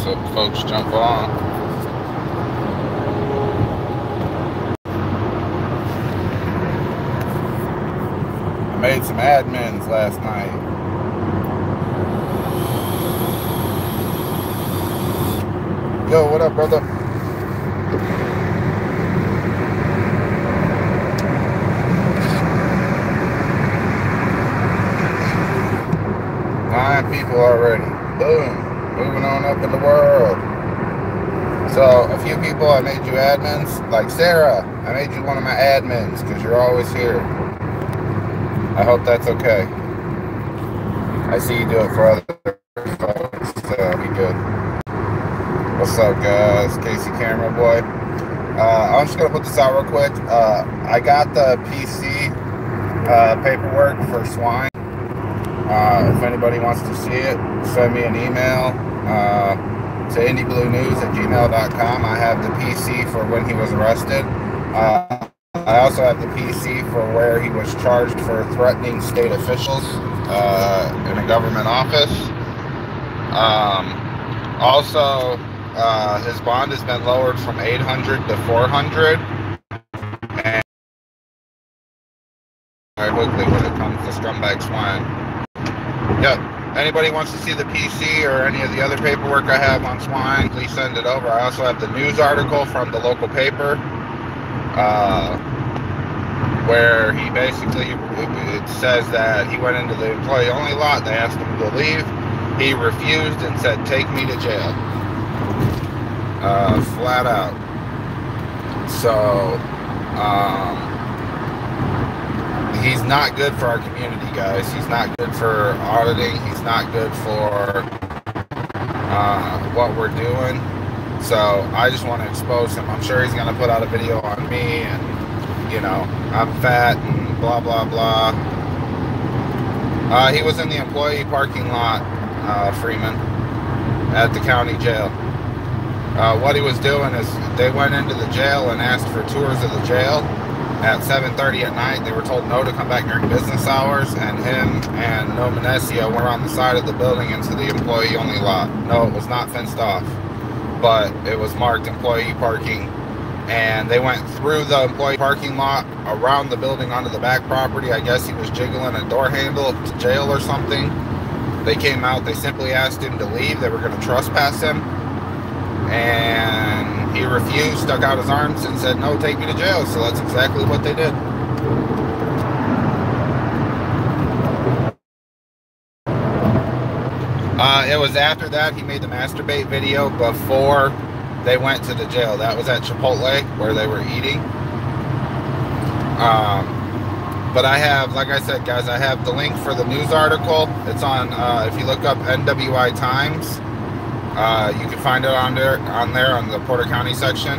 So folks jump on. I made some admins last night. Yo, what up, brother? Nine people already. Boom. Moving on up in the world. So, a few people, I made you admins. Like Sarah, I made you one of my admins because you're always here. I hope that's okay. I see you do it for other folks, so be good. What's up, guys? Casey Camera Boy. I'm just going to put this out real quick. I got the PC paperwork for swine. If anybody wants to see it, send me an email to indiebluenews@gmail.com. I have the PC for when he was arrested. I also have the PC for where he was charged for threatening state officials in a government office. Also, his bond has been lowered from $800 to $400. And quickly when it comes to scumbag swine. Yep. Anybody wants to see the PC or any of the other paperwork I have on swine, please send it over. I also have the news article from the local paper where he basically, it says that he went into the employee only lot. They asked him to leave. He refused and said, "Take me to jail." Flat out. So, he's not good for our community, guys. He's not good for auditing. He's not good for what we're doing. So I just want to expose him. I'm sure he's going to put out a video on me and, you know, I'm fat and blah, blah, blah. He was in the employee parking lot, Freeman, at the county jail. What he was doing is they went into the jail and asked for tours of the jail. At 7:30 at night, they were told no to come back during business hours, and him and No Menecio were on the side of the building into the employee-only lot. No, it was not fenced off, but it was marked employee parking, and they went through the employee parking lot, around the building onto the back property. I guess he was jiggling a door handle to jail or something. They came out, they simply asked him to leave. They were going to trespass him, and he refused, stuck out his arms and said, "No, take me to jail." So that's exactly what they did. It was after that he made the masturbate video before they went to the jail. That was at Chipotle where they were eating. But I have, like I said, guys, I have the link for the news article. It's on, if you look up NWI Times, you can find it on there on the Porter County section.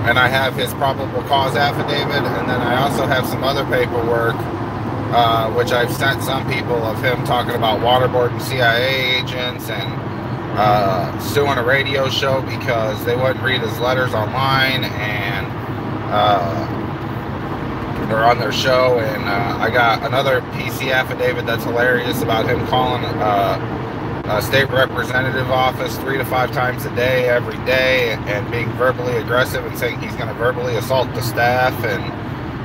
And I have his probable cause affidavit, and then I also have some other paperwork, which I've sent some people of him talking about waterboarding CIA agents and suing a radio show because they wouldn't read his letters online, and they're on their show. And I got another PC affidavit that's hilarious about him calling a state representative office 3 to 5 times a day, every day, and being verbally aggressive and saying he's going to verbally assault the staff and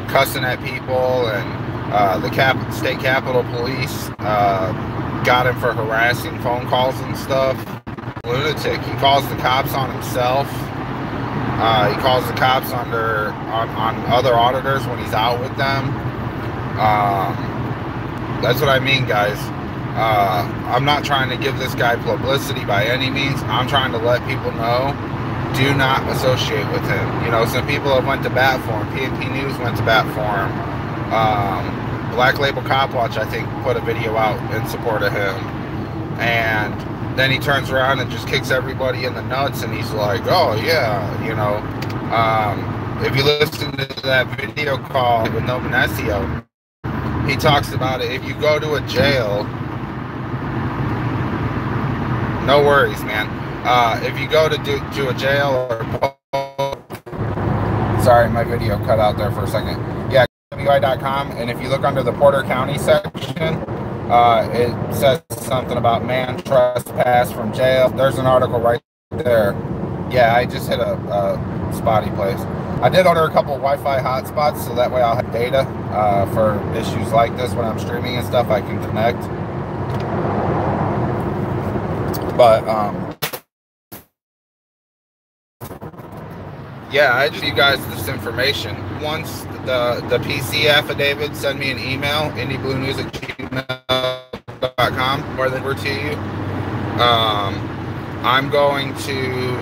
cussing at people. And the state capitol police got him for harassing phone calls and stuff. Lunatic. He calls the cops on himself. He calls the cops on other auditors when he's out with them. That's what I mean, guys. I'm not trying to give this guy publicity by any means. I'm trying to let people know, do not associate with him. You know, some people have went to bat for him. PNP News went to bat for him. Black Label Cop Watch, I think, put a video out in support of him. And then he turns around and just kicks everybody in the nuts, and he's like, "Oh yeah, you know." If you listen to that video call with No Menecio, he talks about it. If you go to a jail, no worries, man. If you go to a jail or, sorry, my video cut out there for a second. Yeah, WI.com, and if you look under the Porter County section, It says something about man trespass from jail. There's an article right there. Yeah, I just hit a spotty place. I did order a couple Wi-Fi hotspots so that way I'll have data for issues like this when I'm streaming and stuff. I can connect. But yeah, I just give you guys this information. Once the PC affidavit, send me an email, indiebluenews@gmail.com, or over to you. I'm going to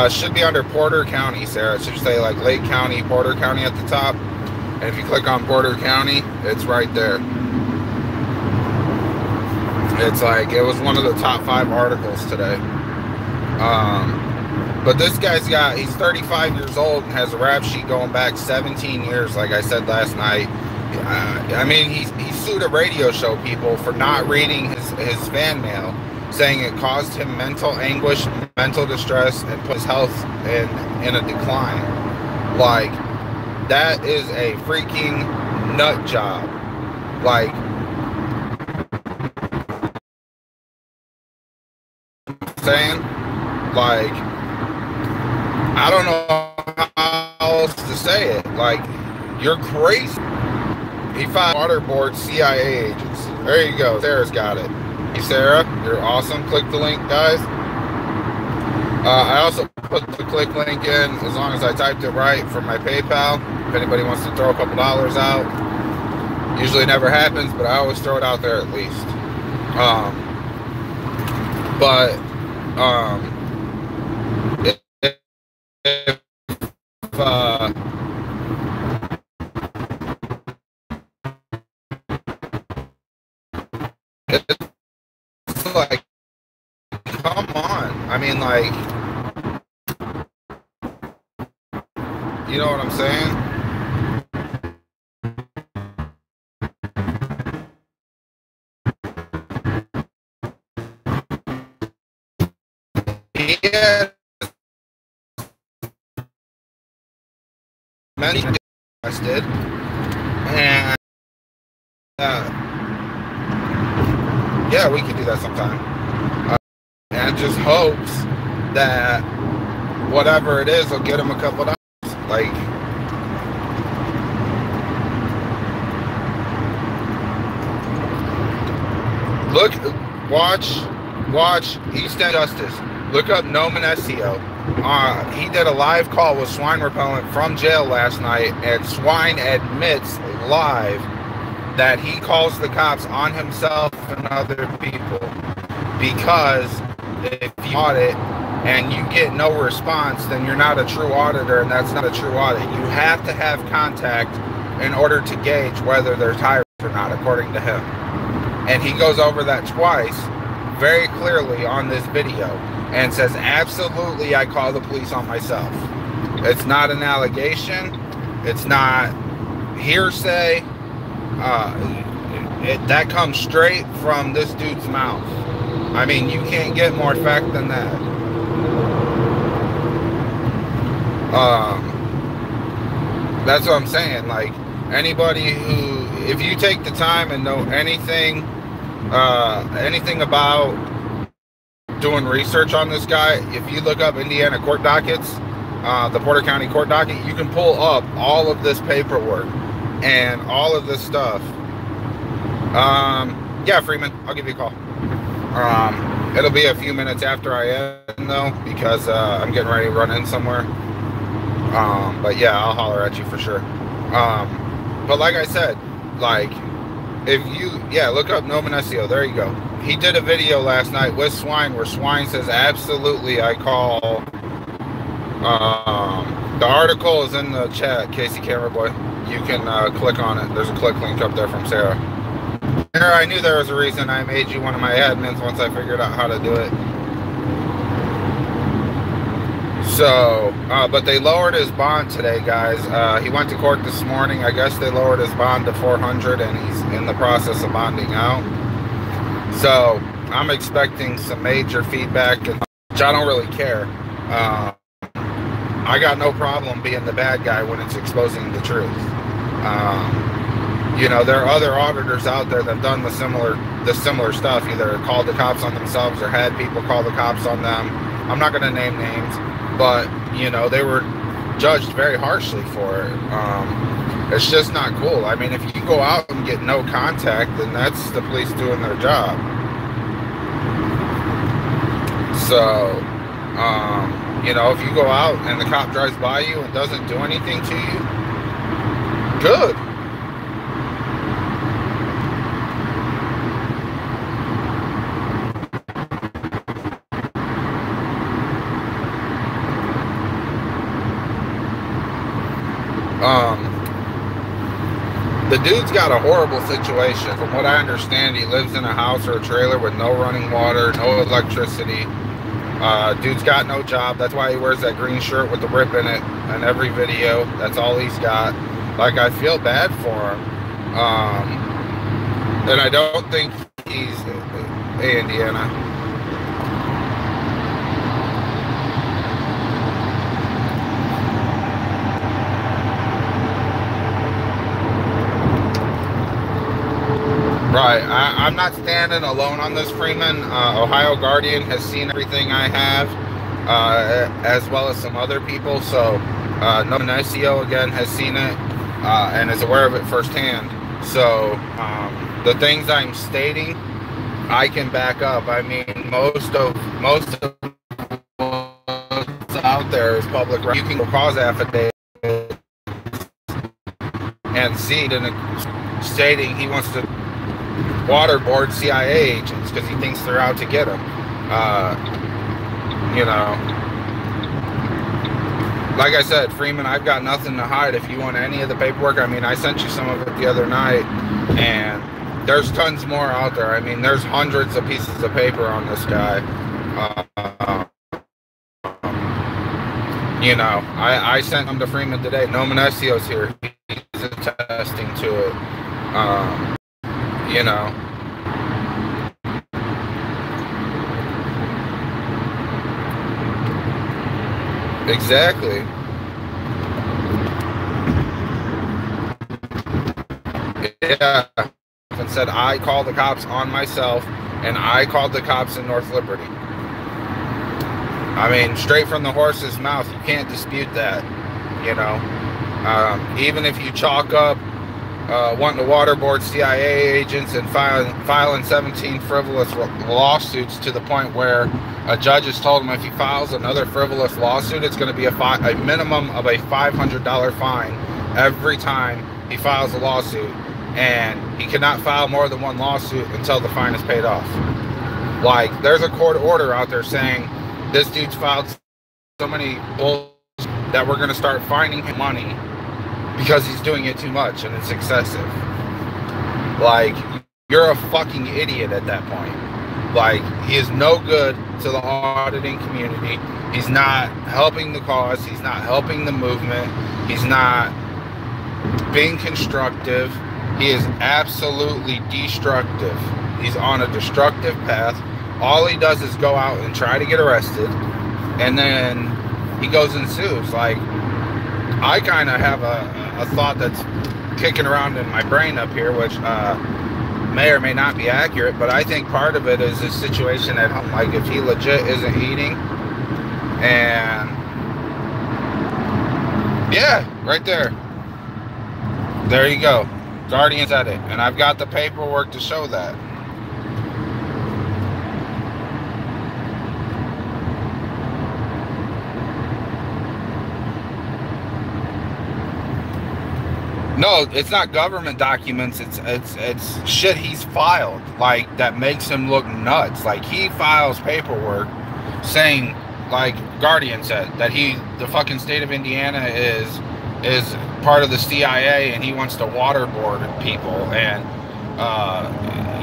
should be under Porter County, Sarah. It should say like Lake County, Porter County at the top. And if you click on Porter County, it's right there. It's like, it was one of the top 5 articles today. But this guy's he's 35 years old and has a rap sheet going back 17 years, like I said last night. I mean, he sued a radio show people for not reading his fan mail, saying it caused him mental anguish, mental distress, and put his health in a decline. Like, that is a freaking nut job. Like, saying, like, I don't know how else to say it. Like, you're crazy. He filed waterboard CIA agents. There you go. Sarah's got it. Hey, Sarah, you're awesome. Click the link, guys. I also put the click link in, as long as I typed it right, for my PayPal. If anybody wants to throw a couple dollars out. Usually never happens, but I always throw it out there at least. It's like, come on. I mean, like, you know what I'm saying? Yeah. Many did, and yeah, we could do that sometime. And just hopes that whatever it is will get him a couple dollars. Like, look, watch East End Justice. Look up No Menesio. He did a live call with Swine Repellent from jail last night, and Swine admits live that he calls the cops on himself and other people, because if you audit and you get no response, then you're not a true auditor, and that's not a true audit. You have to have contact in order to gauge whether there's hires or not, according to him. And he goes over that twice very clearly on this video and says, absolutely, I call the police on myself. It's not an allegation. It's not hearsay. That comes straight from this dude's mouth. I mean, you can't get more fact than that. That's what I'm saying. Like, anybody who, if you take the time and know anything about doing research on this guy, if you look up Indiana court dockets, the Porter County court docket, you can pull up all of this paperwork and all of this stuff. Yeah, Freeman, I'll give you a call. It'll be a few minutes after I end, though, because I'm getting ready to run in somewhere. But yeah, I'll holler at you for sure. But like I said, like, if you, yeah, look up No Menesio. There you go. He did a video last night with Swine where Swine says, absolutely, I call. The article is in the chat, Casey Camera Boy. You can click on it. There's a click link up there from Sarah. Sarah, I knew there was a reason I made you one of my admins once I figured out how to do it. So, but they lowered his bond today, guys. He went to court this morning. I guess they lowered his bond to $400, and he's in the process of bonding out. So, I'm expecting some major feedback, which I don't really care. I got no problem being the bad guy when it's exposing the truth. You know, there are other auditors out there that have done the similar stuff, either called the cops on themselves or had people call the cops on them. I'm not going to name names, but you know, they were judged very harshly for it. It's just not cool. I mean, if you go out and get no contact, then that's the police doing their job. So, you know, if you go out and the cop drives by you and doesn't do anything to you, good. The dude's got a horrible situation. From what I understand, he lives in a house or a trailer with no running water, no electricity. Dude's got no job. That's why he wears that green shirt with the rip in it in every video. That's all he's got. Like, I feel bad for him. And I don't think he's... Hey, Indiana. Right, I'm not standing alone on this, Freeman. Ohio Guardian has seen everything I have, as well as some other people. So, Nomenesio again has seen it and is aware of it firsthand. So, the things I'm stating, I can back up. I mean, most of what's out there is public. You can go cause affidavit and see it stating he wants to waterboard CIA agents because he thinks they're out to get him. You know, like I said, Freeman, I've got nothing to hide. If you want any of the paperwork, I mean, I sent you some of it the other night, and there's tons more out there. I mean, there's hundreds of pieces of paper on this guy. You know, I sent them to Freeman today. Nomenesio's here. He's attesting to it. You know, exactly. Yeah, and said I called the cops on myself, and I called the cops in North Liberty. I mean, straight from the horse's mouth. You can't dispute that. You know, even if you chalk up wanting to waterboard CIA agents and filing 17 frivolous lawsuits to the point where a judge has told him if he files another frivolous lawsuit, it's going to be a minimum of a $500 fine every time he files a lawsuit, and he cannot file more than one lawsuit until the fine is paid off. Like, there's a court order out there saying this dude's filed so many bulls that we're going to start fining him money because he's doing it too much and it's excessive. Like, you're a fucking idiot at that point. Like, he is no good to the auditing community. He's not helping the cause. He's not helping the movement. He's not being constructive. He is absolutely destructive. He's on a destructive path. All he does is go out and try to get arrested, and then he goes and sues. Like, I kind of have a thought that's kicking around in my brain up here, which may or may not be accurate, but I think part of it is his situation at home. Like, if he legit isn't eating, and yeah, right there. There you go. Guardians at it. And I've got the paperwork to show that. No, it's not government documents. It's shit he's filed, like, that makes him look nuts. Like, he files paperwork saying, like Guardian said, that the fucking state of Indiana is part of the CIA, and he wants to waterboard people, and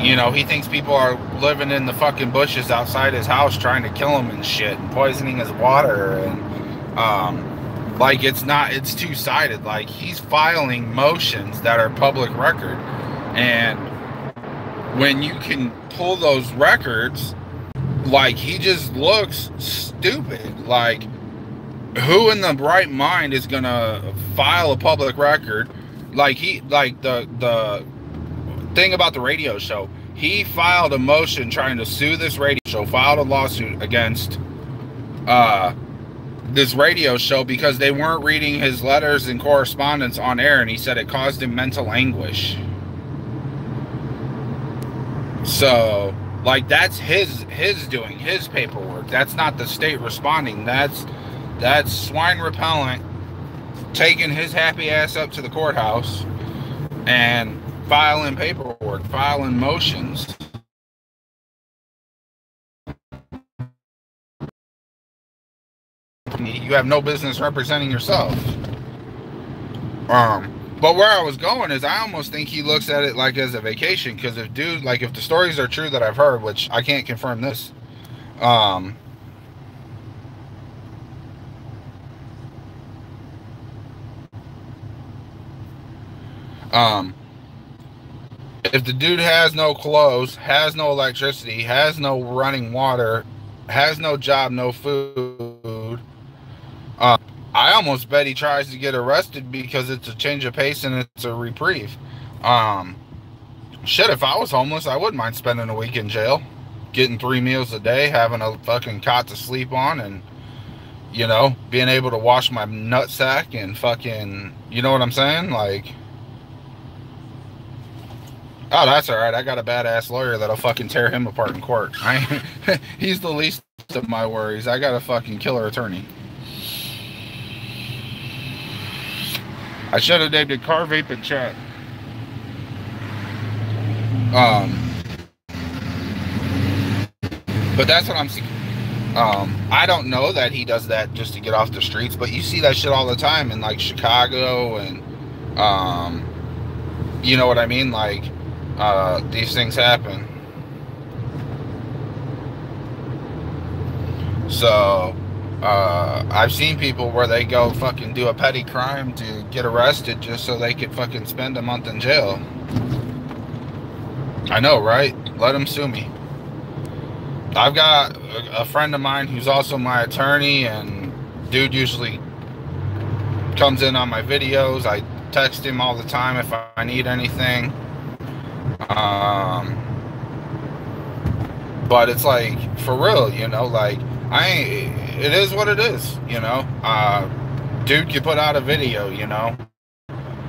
you know, he thinks people are living in the fucking bushes outside his house trying to kill him and shit, and poisoning his water, and like, it's two-sided. Like, he's filing motions that are public record, and when you can pull those records, like, he just looks stupid. Like, who in the right mind is gonna file a public record, like the thing about the radio show, he filed a motion trying to sue this radio show, filed a lawsuit against this radio show because they weren't reading his letters and correspondence on air, and he said it caused him mental anguish. So, like, that's his doing, his paperwork. That's not the state responding. That's Swine Repellent taking his happy ass up to the courthouse and filing paperwork, filing motions. You have no business representing yourself. But where I was going is I almost think he looks at it like as a vacation, because if the stories are true that I've heard, which I can't confirm this, if the dude has no clothes, has no electricity, has no running water, has no job, no food, I almost bet he tries to get arrested because it's a change of pace and it's a reprieve. Shit, if I was homeless, I wouldn't mind spending a week in jail, getting 3 meals a day, having a fucking cot to sleep on, and, you know, being able to wash my nutsack and fucking, you know what I'm saying? Like, oh, that's all right. I got a badass lawyer that'll fucking tear him apart in court. He's the least of my worries. I got a fucking killer attorney. I should have named it Car Vape and Chat. But that's what I'm seeing. I don't know that he does that just to get off the streets, but you see that shit all the time in like Chicago and, you know what I mean? Like, these things happen. So, I've seen people where they go fucking do a petty crime to get arrested just so they could fucking spend a month in jail. I know, right? Let them sue me. I've got a friend of mine who's also my attorney, and dude usually comes in on my videos. I text him all the time if I need anything. But it's like, for real, you know, like, it is what it is, you know. Dude can put out a video, you know,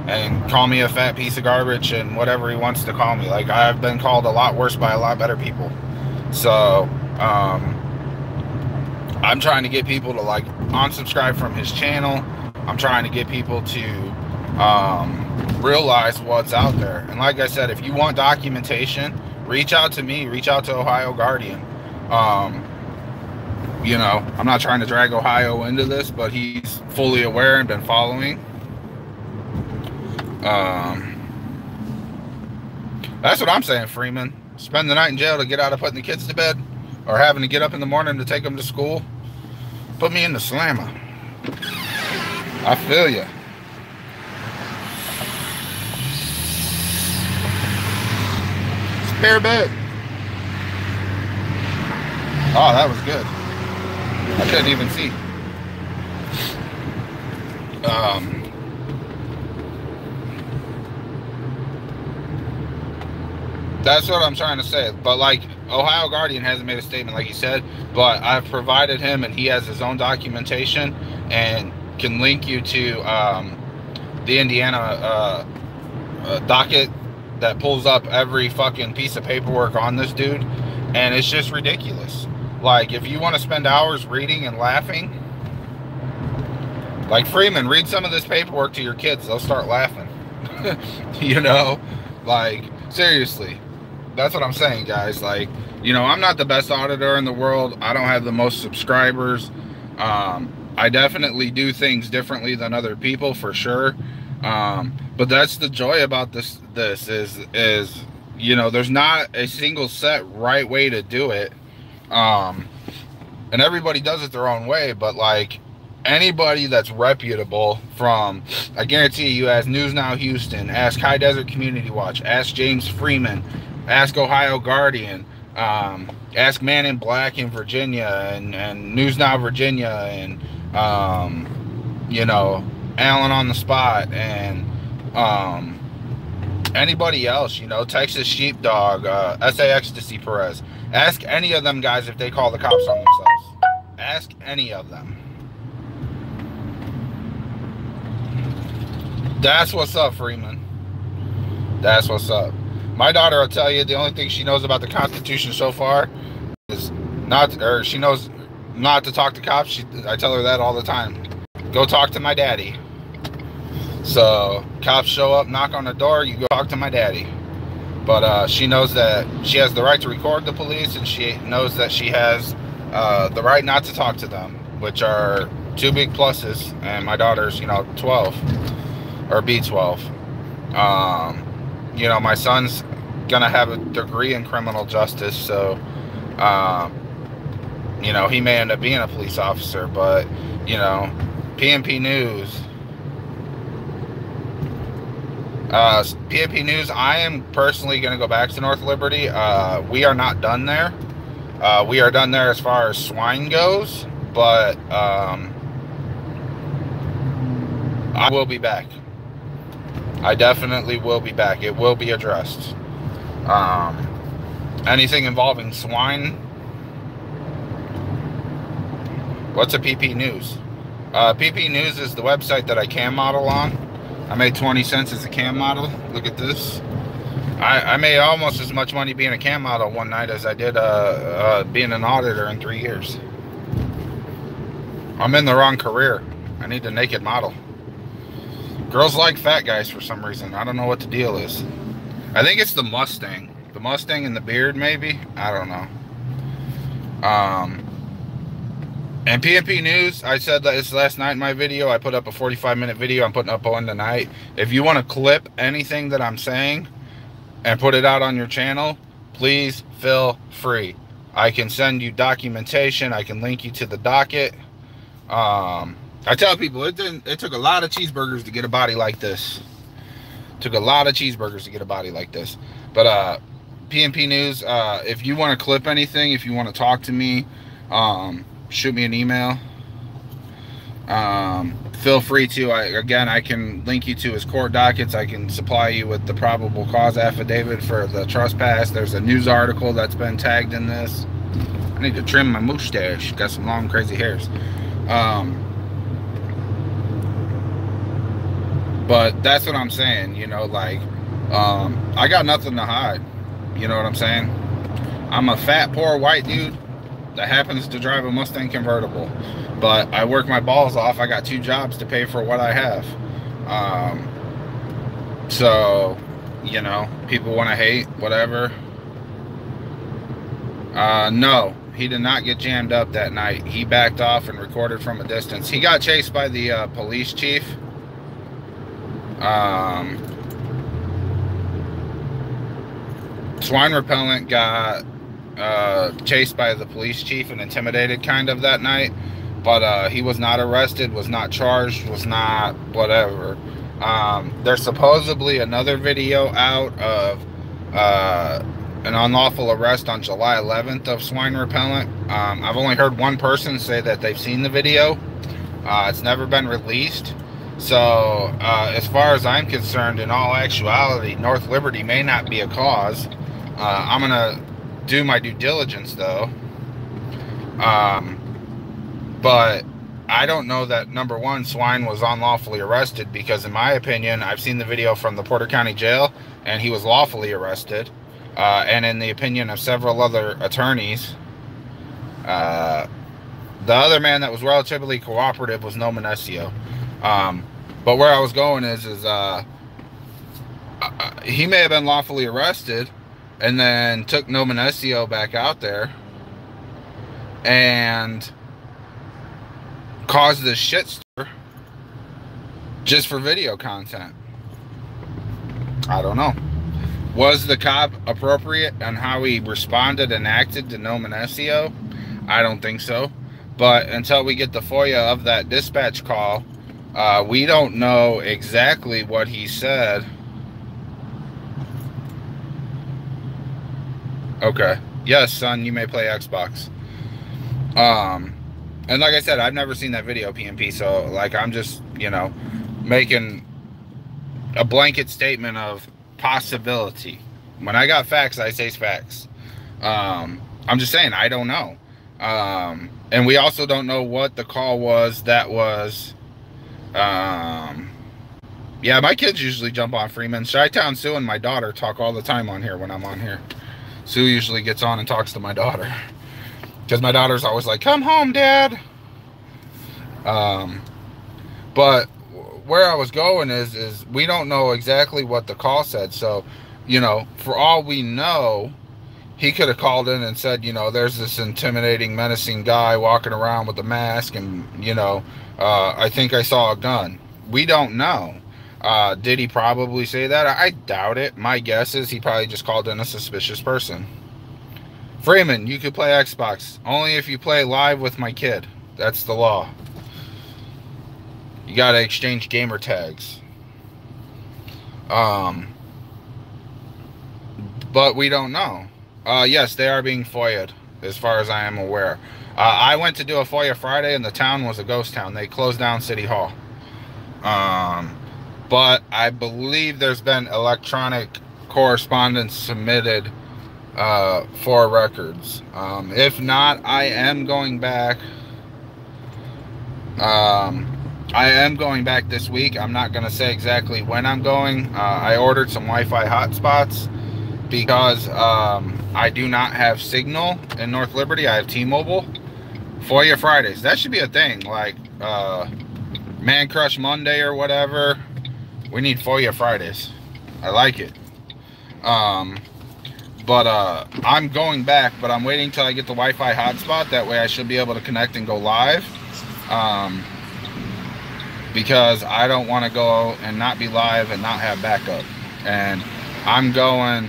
and call me a fat piece of garbage and whatever he wants to call me. Like, I've been called a lot worse by a lot better people. So, I'm trying to get people to, like, unsubscribe from his channel. I'm trying to get people to realize what's out there. And like I said, if you want documentation, reach out to me, reach out to Ohio Guardian. You know, I'm not trying to drag Ohio into this, but he's fully aware and been following. That's what I'm saying, Freeman. Spend the night in jail to get out of putting the kids to bed, or having to get up in the morning to take them to school. Put me in the slammer. I feel ya. Spare bed. Oh, that was good. I couldn't even see. That's what I'm trying to say. But, like, Ohio Guardian hasn't made a statement like he said, but I've provided him, and he has his own documentation and can link you to the Indiana docket that pulls up every fucking piece of paperwork on this dude, and it's just ridiculous. Like, if you want to spend hours reading and laughing, like, Freeman, read some of this paperwork to your kids. They'll start laughing. You know? Like, seriously. That's what I'm saying, guys. Like, you know, I'm not the best auditor in the world. I don't have the most subscribers. I definitely do things differently than other people, for sure. But that's the joy about this is, you know, there's not a single set right way to do it. And everybody does it their own way, but, like, anybody that's reputable, from, I guarantee you, ask News Now Houston, ask High Desert Community Watch, ask James Freeman, ask Ohio Guardian, ask Man in Black in Virginia, and News Now Virginia, and you know, Alan on the Spot, and Anybody else, you know, Texas Sheepdog, SA Ecstasy Perez. Ask any of them guys if they call the cops on themselves. Ask any of them. That's what's up, Freeman. That's what's up. My daughter will tell you the only thing she knows about the Constitution so far is not, or she knows not to talk to cops. I tell her that all the time. Go talk to my daddy. So cops show up, knock on the door, you go talk to my daddy. But she knows that she has the right to record the police, and she knows that she has the right not to talk to them, which are two big pluses. And my daughter's, you know, 12 or be 12. You know, my son's gonna have a degree in criminal justice, so you know, he may end up being a police officer. But you know, PNP News, PNP News, I am personally going to go back to North Liberty. We are not done there. We are done there as far as swine goes, but I will be back. I definitely will be back. It will be addressed. Anything involving swine. What's a PP News? PP News is the website that I cam model on. I made 20 cents as a cam model. Look at this. I made almost as much money being a cam model one night as I did being an auditor in 3 years. I'm in the wrong career. I need a naked model. Girls like fat guys for some reason. I don't know what the deal is. I think it's the Mustang. The Mustang and the beard, maybe? I don't know. And PNP News, I said that it's last night in my video. I put up a 45-minute video. I'm putting up one tonight. If you want to clip anything that I'm saying and put it out on your channel, please feel free. I can send you documentation. I can link you to the docket. I tell people it took a lot of cheeseburgers to get a body like this. Took a lot of cheeseburgers to get a body like this. But PNP News, if you want to clip anything, if you want to talk to me, shoot me an email. Feel free to. Again, I can link you to his court dockets. I can supply you with the probable cause affidavit for the trespass. There's a news article that's been tagged in this. I need to trim my mustache. Got some long, crazy hairs. But that's what I'm saying, you know, like, I got nothing to hide. You know what I'm saying? I'm a fat, poor white dude that happens to drive a Mustang convertible. But I work my balls off. I got 2 jobs to pay for what I have. So, you know, people want to hate, whatever. No, he did not get jammed up that night. He backed off and recorded from a distance. He got chased by the police chief. Swine repellent got chased by the police chief and intimidated kind of that night, but he was not arrested, was not charged, was not whatever. There's supposedly another video out of an unlawful arrest on July 11th of swine repellent. I've only heard one person say that they've seen the video. It's never been released. So, as far as I'm concerned, in all actuality, North Liberty may not be a cause. I'm going to do my due diligence, though. But I don't know that, number one, Swine was unlawfully arrested, because, in my opinion, I've seen the video from the Porter County Jail, and he was lawfully arrested. And in the opinion of several other attorneys, the other man that was relatively cooperative was No Menecio. But where I was going is he may have been lawfully arrested and then took No Menecio back out there and caused this shitstorm just for video content. I don't know. Was the cop appropriate on how he responded and acted to No Menecio? I don't think so. But until we get the FOIA of that dispatch call, we don't know exactly what he said. Okay. Yes, son, you may play Xbox. And like I said, I've never seen that video, PNP, so, like, I'm just, you know, making a blanket statement of possibility. When I got facts, I say facts. I'm just saying, I don't know. And we also don't know what the call was that was. Yeah, my kids usually jump on Freeman. Chi-Town Sue and my daughter talk all the time on here when I'm on here. Sue usually gets on and talks to my daughter. Because my daughter's always like, come home, Dad. But where I was going is we don't know exactly what the call said. So, you know, for all we know, he could have called in and said, you know, there's this intimidating, menacing guy walking around with a mask and, you know, I think I saw a gun. We don't know. Did he probably say that? I doubt it. My guess is he probably just called in a suspicious person. Freeman, you could play Xbox. Only if you play live with my kid. That's the law. You gotta exchange gamer tags. But we don't know. Yes, they are being FOIA'd, as far as I am aware. I went to do a FOIA Friday, and the town was a ghost town. They closed down City Hall. But I believe there's been electronic correspondence submitted for records. If not, I am going back. I am going back this week. I'm not going to say exactly when I'm going. I ordered some Wi-Fi hotspots because I do not have signal in North Liberty. I have T-Mobile. FOIA Fridays. That should be a thing. Like Man Crush Monday or whatever. We need FOIA Fridays. I like it. But I'm going back, but I'm waiting till I get the Wi-Fi hotspot. That way I should be able to connect and go live. Because I don't want to go and not be live and not have backup. And I'm going...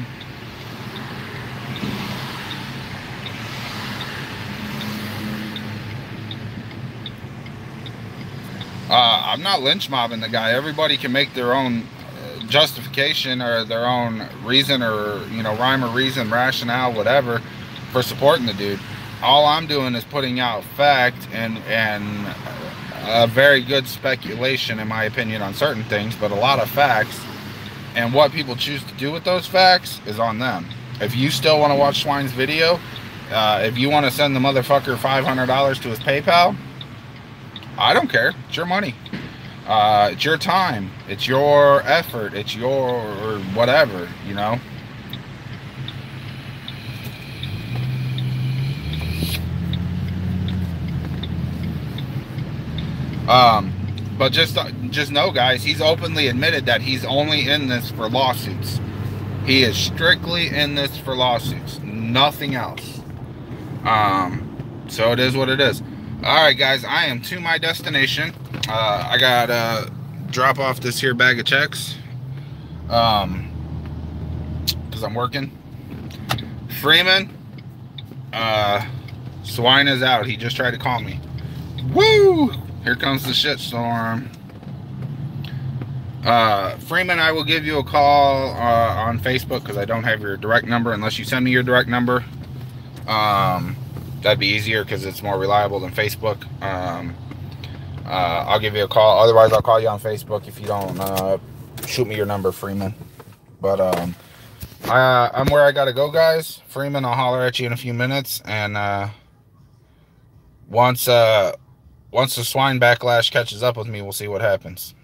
I'm not lynch mobbing the guy. Everybody can make their own justification or their own reason or, you know, rhyme or reason, rationale, whatever, for supporting the dude. All I'm doing is putting out fact and a very good speculation, in my opinion, on certain things, but a lot of facts. And what people choose to do with those facts is on them. If you still want to watch Swine's video, if you want to send the motherfucker $500 to his PayPal, I don't care. It's your money. It's your time. It's your effort. It's your whatever, you know. But just know, guys, he's openly admitted that he's only in this for lawsuits. He is strictly in this for lawsuits, nothing else. So it is what it is. Alright guys, I am to my destination. I gotta drop off this here bag of checks. Because I'm working. Freeman, Swine is out. He just tried to call me. Woo! Here comes the shitstorm. Freeman, I will give you a call on Facebook because I don't have your direct number unless you send me your direct number. That'd be easier because it's more reliable than Facebook. I'll give you a call. Otherwise, I'll call you on Facebook if you don't shoot me your number, Freeman. But I'm where I gotta go, guys. Freeman, I'll holler at you in a few minutes. And once the Swine backlash catches up with me, we'll see what happens.